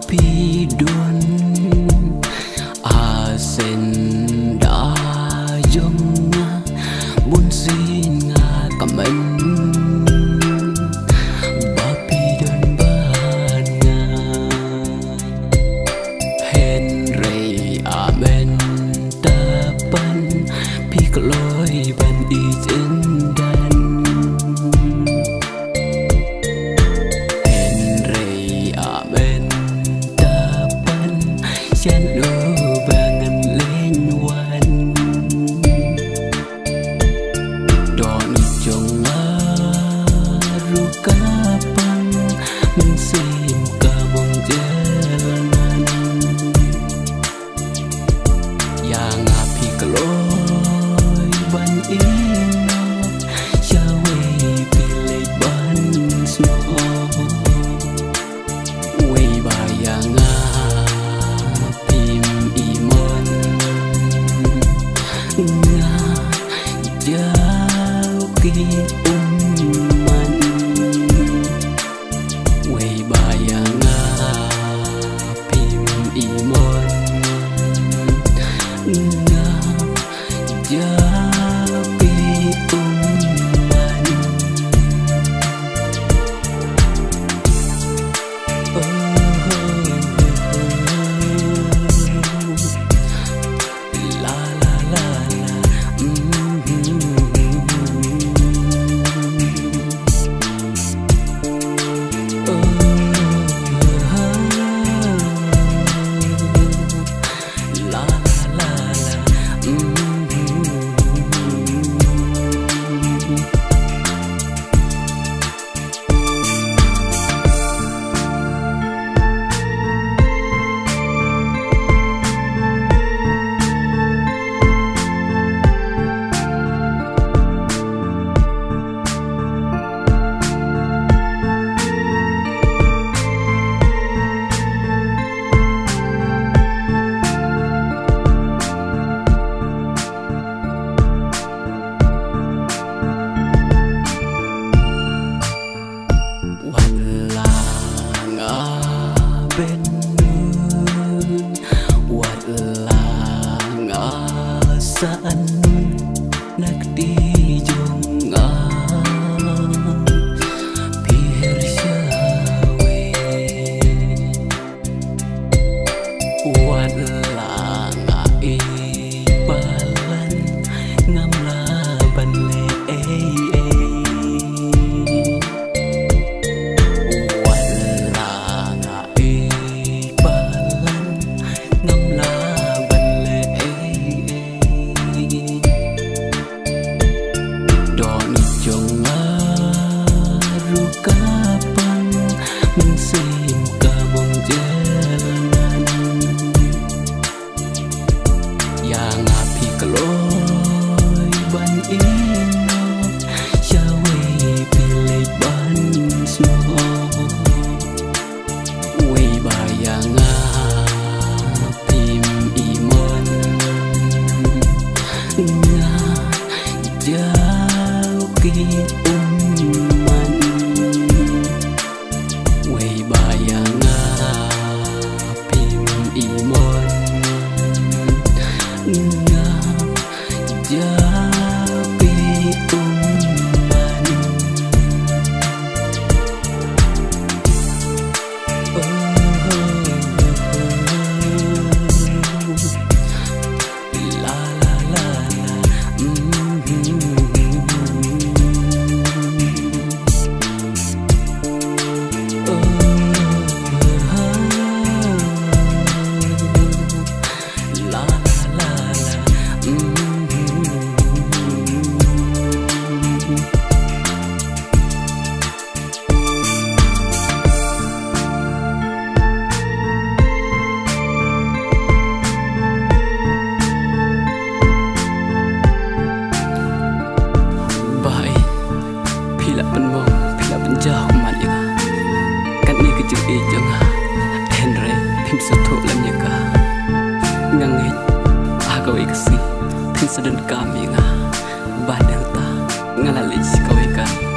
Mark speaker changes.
Speaker 1: pi đuôn sen đã dông buồn xin nga cảm ơn ba pi đuôn ban nga hen rei amen ta ban pi lối ban đi trên đàn hen rei amen ta ban chân saan nagdi jong pihir syawe wala nga ibalan ngamla banle wala nga ibalan ngamla pynmong pila penjauh mat ya kan ni kecil ejeng Henry tim sutu lam ya ka ngangit agawi kasi tim seden kami nga badang ta ngalalis kawikan